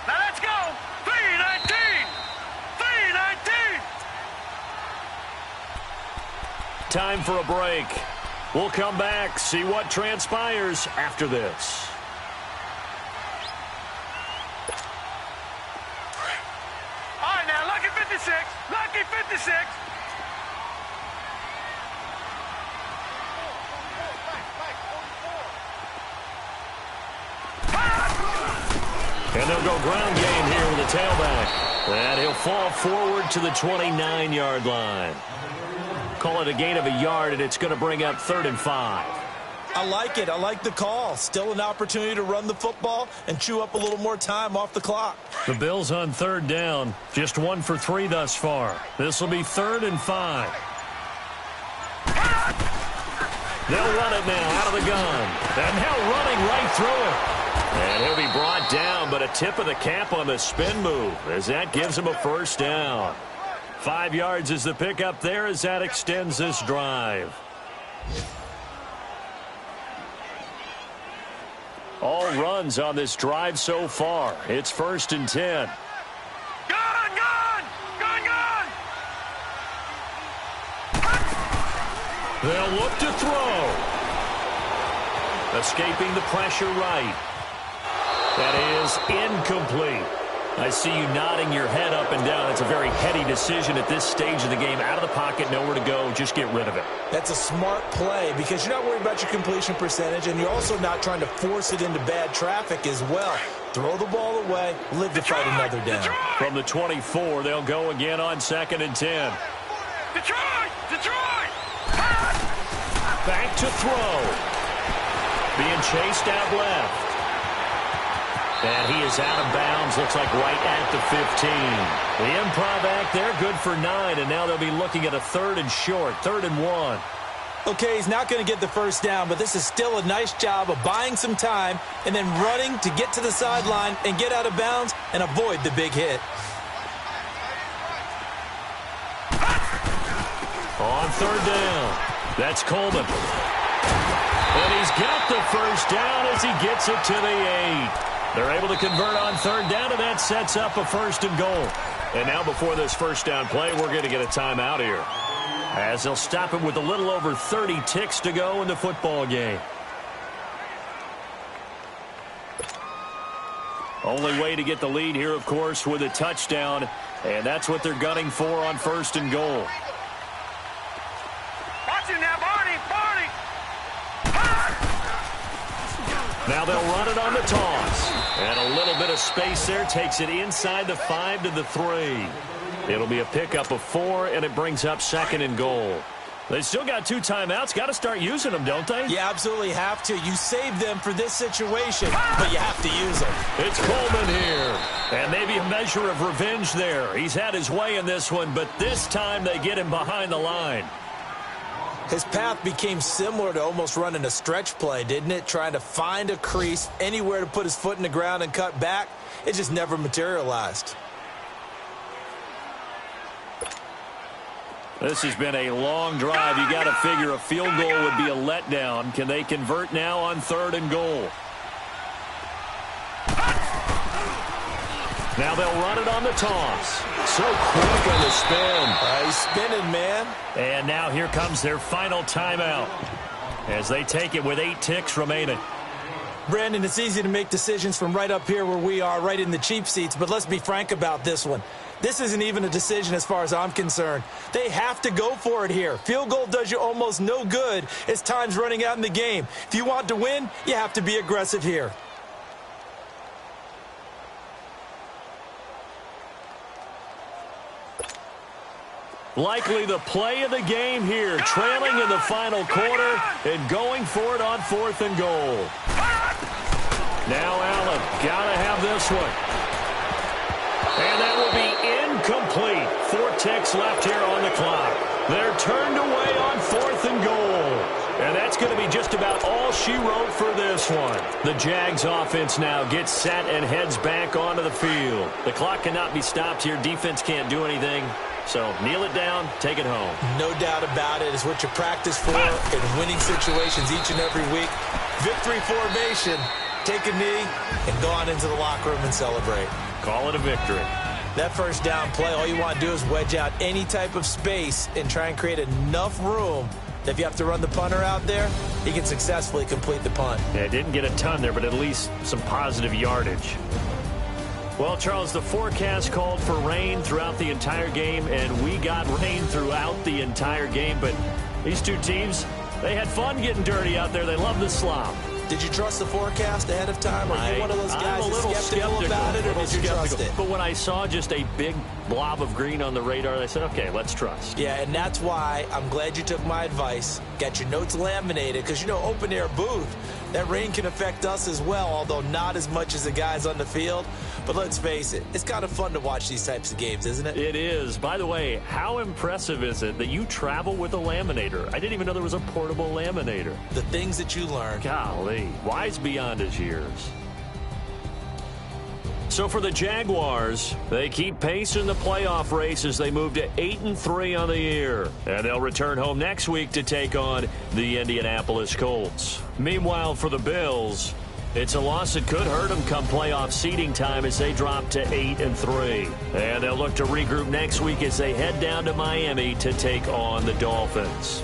Now let's go! 3:19! 3:19! Time for a break. We'll come back, see what transpires after this. All right, now, lucky 56. Lucky 56. And they'll go ground game here with a tailback. And he'll fall forward to the 29-yard line. Call it a gain of a yard, and it's going to bring up 3rd and 5. I like it. I like the call. Still an opportunity to run the football and chew up a little more time off the clock. The Bills on 3rd down. Just 1 for 3 thus far. This will be 3rd and 5. They'll run it now out of the gun. And now running right through it. And he'll be brought down, but a tip of the cap on the spin move as that gives him a first down. 5 yards is the pickup there as that extends this drive. All runs on this drive so far. It's 1st and 10. Gun! They'll look to throw. Escaping the pressure right. That is incomplete. I see you nodding your head up and down. It's a very heady decision at this stage of the game. Out of the pocket, nowhere to go. Just get rid of it. That's a smart play because you're not worried about your completion percentage, and you're also not trying to force it into bad traffic as well. Throw the ball away, live to fight another down. From the 24, they'll go again on 2nd and 10. Detroit! Detroit! Back to throw. Being chased out left. And he is out of bounds, looks like right at the 15. The improv act there, good for 9, and now they'll be looking at a 3rd and short, 3rd and 1. Okay, he's not going to get the first down, but this is still a nice job of buying some time and then running to get to the sideline and get out of bounds and avoid the big hit. On 3rd down, that's Coleman. And he's got the first down as he gets it to the 8. They're able to convert on 3rd down, and that sets up a 1st and goal. And now before this first down play, we're going to get a timeout here, as they'll stop it with a little over 30 ticks to go in the football game. Only way to get the lead here, of course, with a touchdown, and that's what they're gunning for on 1st and goal. Watch it now, Barney! Barney! Now they'll run it on the toss. And a little bit of space there takes it inside the 5 to the 3. It'll be a pickup of 4, and it brings up 2nd and goal. They still got 2 timeouts. Got to start using them, don't they? You absolutely have to. You save them for this situation, but you have to use them. It's Coleman here. And maybe a measure of revenge there. He's had his way in this one, but this time they get him behind the line. His path became similar to almost running a stretch play, didn't it? Trying to find a crease, anywhere to put his foot in the ground and cut back. It just never materialized. This has been a long drive. You got to figure a field goal would be a letdown. Can they convert now on 3rd and goal? Now they'll run it on the toss. So quick on the spin. He's spinning, man. And now here comes their final timeout as they take it with 8 ticks remaining. Brandon, it's easy to make decisions from right up here where we are, right in the cheap seats, but let's be frank about this one. This isn't even a decision as far as I'm concerned. They have to go for it here. Field goal does you almost no good as time's running out in the game. If you want to win, you have to be aggressive here. Likely the play of the game here, trailing in the final quarter and going for it on 4th and goal. Now Allen, gotta have this one. And that will be incomplete. 4 ticks left here on the clock. They're turned away on 4th and goal. And that's going to be just about all she wrote for this one. The Jags offense now gets set and heads back onto the field. The clock cannot be stopped here. Defense can't do anything. So kneel it down, take it home. No doubt about it. It's what you practice for in winning situations each and every week. Victory formation. Take a knee and go on into the locker room and celebrate. Call it a victory. That first down play, all you want to do is wedge out any type of space and try and create enough room that if you have to run the punter out there, he can successfully complete the punt. Yeah, didn't get a ton there, but at least some positive yardage. Well, Charles, the forecast called for rain throughout the entire game, and we got rain throughout the entire game. But these two teams, they had fun getting dirty out there. They love the slop. Did you trust the forecast ahead of time? Or are you one of those guys that's skeptical about it, or did you trust it? But when I saw just a big blob of green on the radar, I said, okay, let's trust. Yeah, and that's why I'm glad you took my advice. Got your notes laminated, because, you know, open-air booth, that rain can affect us as well, although not as much as the guys on the field. But let's face it, it's kind of fun to watch these types of games, isn't it? It is. By the way, how impressive is it that you travel with a laminator? I didn't even know there was a portable laminator. The things that you learn. Golly, wise beyond his years. So for the Jaguars, they keep pace in the playoff race as they move to 8-3 on the year. And they'll return home next week to take on the Indianapolis Colts. Meanwhile, for the Bills, it's a loss that could hurt them come playoff seeding time as they drop to 8-3. And they'll look to regroup next week as they head down to Miami to take on the Dolphins.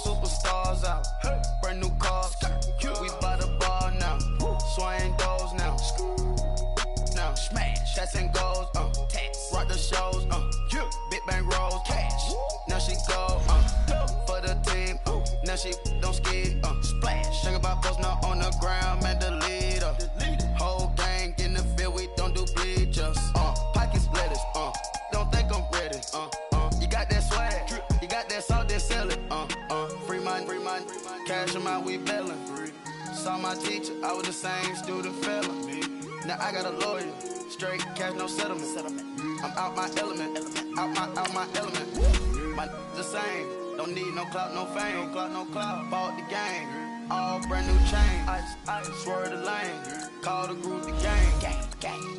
Superstars out. Brand new cars. We by the bar now. Swaying doors now. Now smash. Shots and goals. Rock the shows. Big bang rolls. Cash. Now she go. For the team. Now she don't ski. Splash. Think about post now on the ground. Man, the leader. Whole gang in the field. We don't do bleachers. Pockets lettuce. Don't think I'm ready. You got that swag. You got that salt, then sell it. Free mind. Cash them out, we bailin'. Saw my teacher, I was the same student fella. Now I got a lawyer. Straight cash, no settlement. I'm out my element. Out my element. My the same. Don't need no clout, no fame. No clout. Bought the game. All brand new chain. I swerve the lane. Call the group the gang.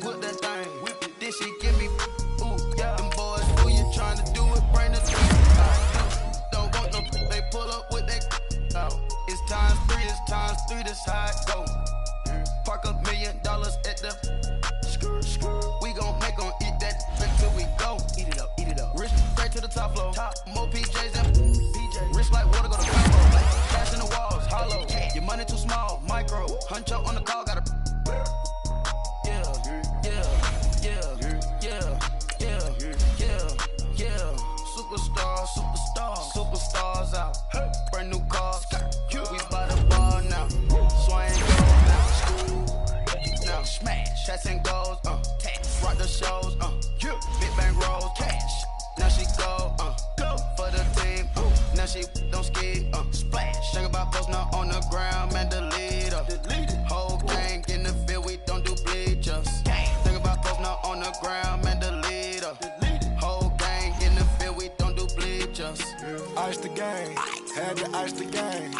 Whip that thing. This shit give me. Ooh, yeah. Them boys, who you trying to do it? Bring the don't want no. They pull up with that. It's times three. This how it go. Park $1 million at the. We gon' make 'em eat that until we go. Eat it up. Rich straight to the top floor. More PJs than PJ. Rich like water, go to combo. Cash in the walls, hollow. Your money too small, micro. Hunch up on the call, gotta. Superstars out. Brand new cars. We by the bar now. Swaying gold now. Smash. Shots and goals. Rock the shows. Big bang rolls. Cash. Now she go. For the team. Now she don't ski. Splash. Think about post now on the ground. Man, the leader. Whole gang in the field. We don't do bleachers. Think about post now on the ground. Man, the leader. Whole gang in the field. We don't do bleachers. Ice the game, had to ice the game.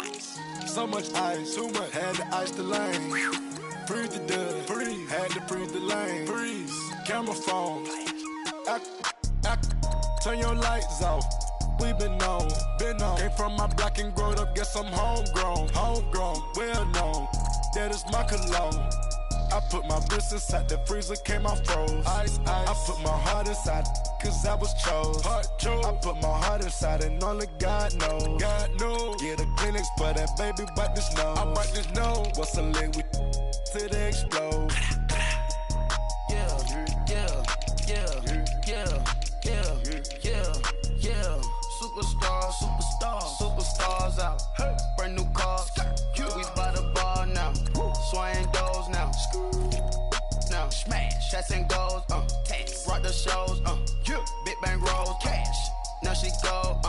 So much ice, too much, had to ice the lane. Freeze the dud, freeze, had to freeze the lane. Freeze, camera phone. Turn your lights off. We been on. Came from my block and growed up, guess I'm homegrown, well known. That is my cologne. I put my wrist inside the freezer, came out froze. Ice. I put my heart inside, cause I was chose. I put my heart inside and only God knows. Yeah, the clinics for that baby, wipe this nose. I wipe this nose. What's a lick we till they explode? Superstars out. Brand new cars. We by the bar now. Swaying doors now. Now smash. Shots and goals. Rock the shows. Big bang rolls. Cash. Now she go.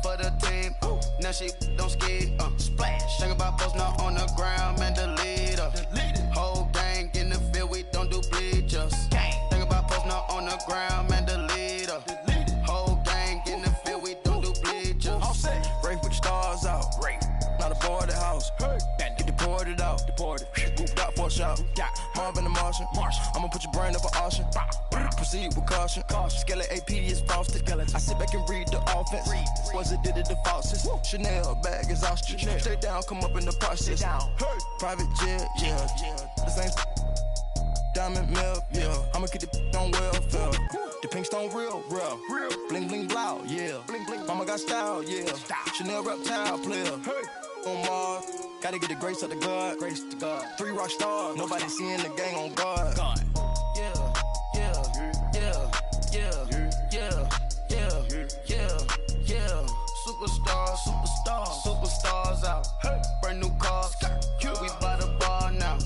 For the team. Now she don't ski. Splash. Think about post now on the ground. Man, the leader. Whole gang in the field. We don't do bleachers. Think about post now on the ground. Man, the leader. Whole gang in the field. We don't do bleachers. Race with the stars out. Not a boarded house. Get deported out. Moved out for a shot. Marvin the Martian. I'ma put your brain up for auction. Proceed with caution. Skeleton AP is frosted. I sit back and read the offense. Was it did it the faucets? Chanel bag is ostrich. Stay down, come up in the process. Private jet, yeah. The same diamond milk, yeah. I'ma keep the on welfare. The pink stone real. Bling bling blow, yeah. Mama got style, yeah. Chanel reptile player. On Mars, gotta get the grace of the God. 3 rock stars, nobody seeing the gang on guard. Superstars out. Brand new cars. We by the bar now.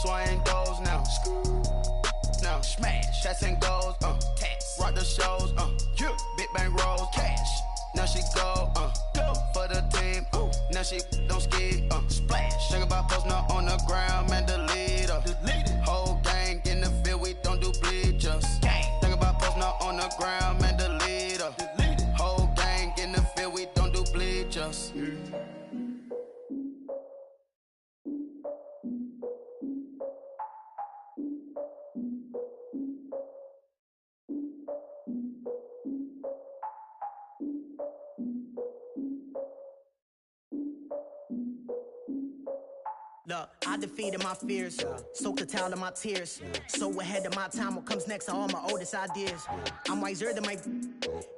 Swaying doors now. Now smash. Shots and goals. Rock the shows. Big bang rolls. Cash. Now she go. For the team. Now she don't ski. Splash. Think about post now on the ground. Man, the leader. Whole gang in the field. We don't do bleachers. Think about post now on the ground. Man, the leader. Whole gang in the field. We don't do bleachers. Look, I defend feeding my fears. Soak the towel of my tears. So ahead of my time, what comes next are all my oldest ideas. I'm wiser than my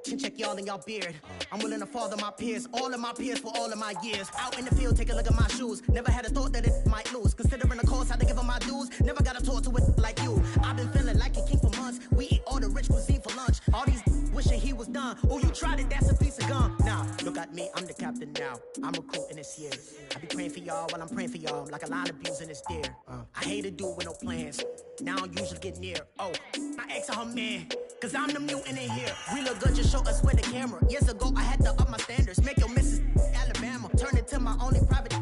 chin check y'all in y'all beard. I'm willing to father my peers, all of my peers for all of my years. Out in the field, take a look at my shoes. Never had a thought that it might lose. Considering the cost, how to give them my dues. Never got to talk to it like you. I've been feeling like a king for months. We eat all the rich cuisine for lunch. All these wishing he was done. Oh, you tried it, that's a piece of gum. Now, look at me, I'm the captain now. I'm recruiting this year. I be praying for y'all while I'm praying for y'all. Like a line abusing this deer. I hate a dude with no plans. Now I don't usually get near. Oh, I ex her man. Cause I'm the mutant in here. We look good, just show us where the camera. Years ago, I had to up my standards. Make your missus Alabama. Turn it to my only private.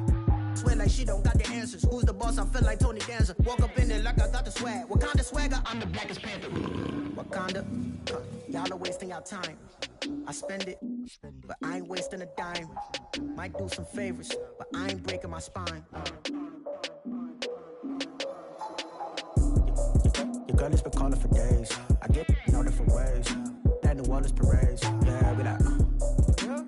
Swear like she don't got the answers. Who's the boss? I feel like Tony Danza. Walk up in there like I got the swag. What kind of swagger? I'm the blackest panther. Wakanda. Y'all are wasting our time. I spend it, but I ain't wasting a dime. Might do some favors, but I ain't breaking my spine. Your girl has been calling for days. I get all different ways. That New Orleans parades. Yeah, we like,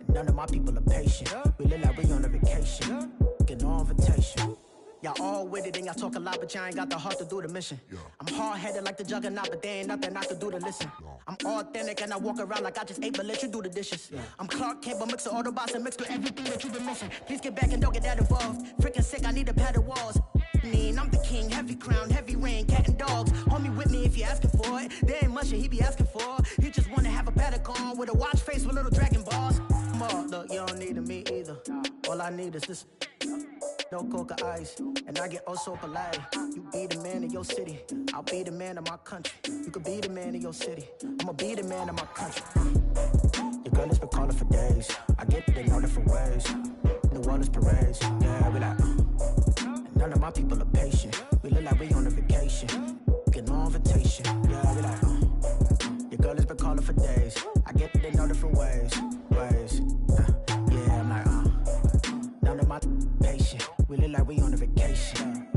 none of my people are patient. We look like we on a vacation. Get no invitation. Y'all all with it and y'all talk a lot, but y'all ain't got the heart to do the mission. I'm hard-headed like the juggernaut, but there ain't nothing I can do to listen. I'm authentic and I walk around like I just ate, but let you do the dishes. I'm Clark Kent, but mix the Autobots and mix with everything that you've been missing. Please get back and don't get that involved. Freaking sick, I need a padded walls. I'm the king, heavy crown, heavy rain, cat and dogs. Homie with me if you're asking for it. There ain't much that he be asking for. He just wanna have a paddock on with a watch face with little dragon balls. Look, you don't need me either. All I need is this. No coca ice, and I get oh so polite. You be the man of your city, I'll be the man of my country. You could be the man of your city, I'ma be the man of my country. Your girl has been calling for days. I get it in all different ways. New Orleans parades, yeah, we like. None of my people are patient. We look like we on a vacation. Get no invitation, yeah, we like. Your girl has been calling for days. I get it in all different ways. Yeah, I'm like, none of my patient. We look like we on a vacation.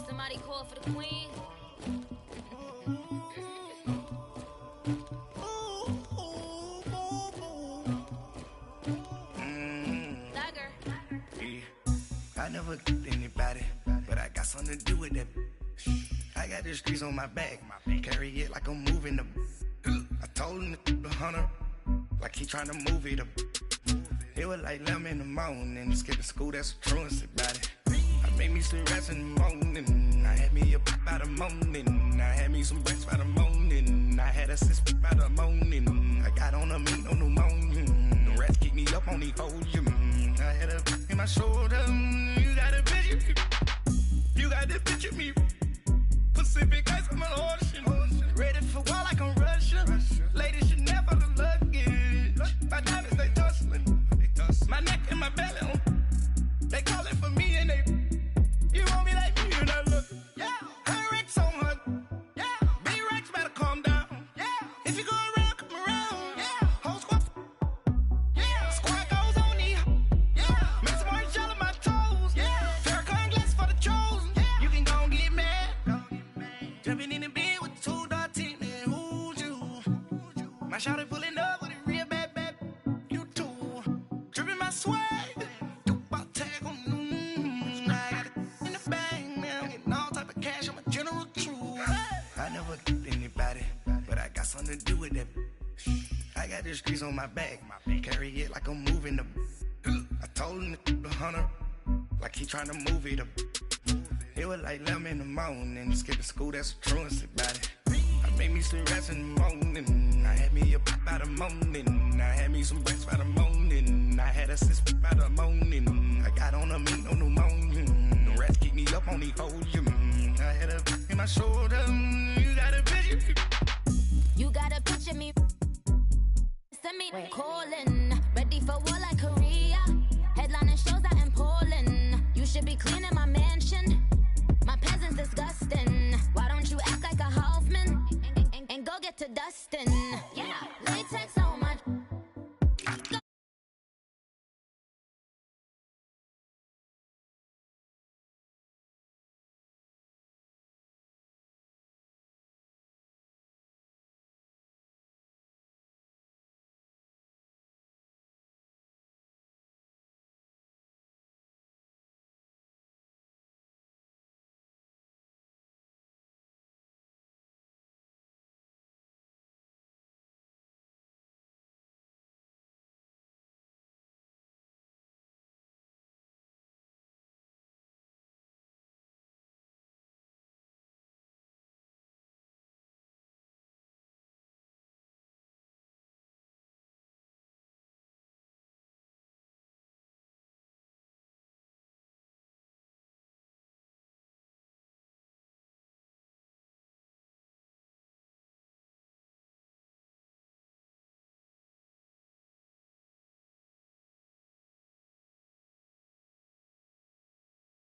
Somebody call for the queen. I never killed anybody, but I got something to do with that. I got the streets on my back, carry it like I'm moving the. I told him to the hunter, like he trying to move it up. It was like 11 in the morning, skipping school, that's a truancy about it. I made me some rest in the morning, I had me a pop by the morning, I had me some breakfast by the morning, I had a six by the morning, I got on a meat on the morning, the rats keep me up on the podium, I had a in my shoulder, you got a picture, you got the picture me, Pacific ice on my ocean, ready for war like I'm Russia, ladies should never the luggage, my diamonds they tussling, my neck and my belly, they calling for me and they, you want me like me and I look, yeah, her Rex on her, yeah, B-Rex better calm down, yeah, if you go around, come around, yeah, whole squad, yeah, squad goes on the, yeah, make some orange gel on my toes, yeah, Farrakhan glass for the chosen, yeah, you can go and get mad, jumping in the bed with 2 dark teeth, and who's you, my shawty pulling up with a real bad, you too, dripping my swag, something to do with that. I got the streets on my back, carry it like I'm moving the. I told him to the hunter, like he trying to move it up. It was like 11 in the morning, skipping school, that's a truancy about it. I made me some rest in the morning, I had me a pop by the morning, I had me some breakfast by the morning, I had a six by the morning, I got on a meat on the morning, the rats keep me up on the podium, I had a in my shoulder, you got a picture. You gotta picture me. Send me calling, ready ready for war like Korea. Headlining shows out in Poland. You should be close.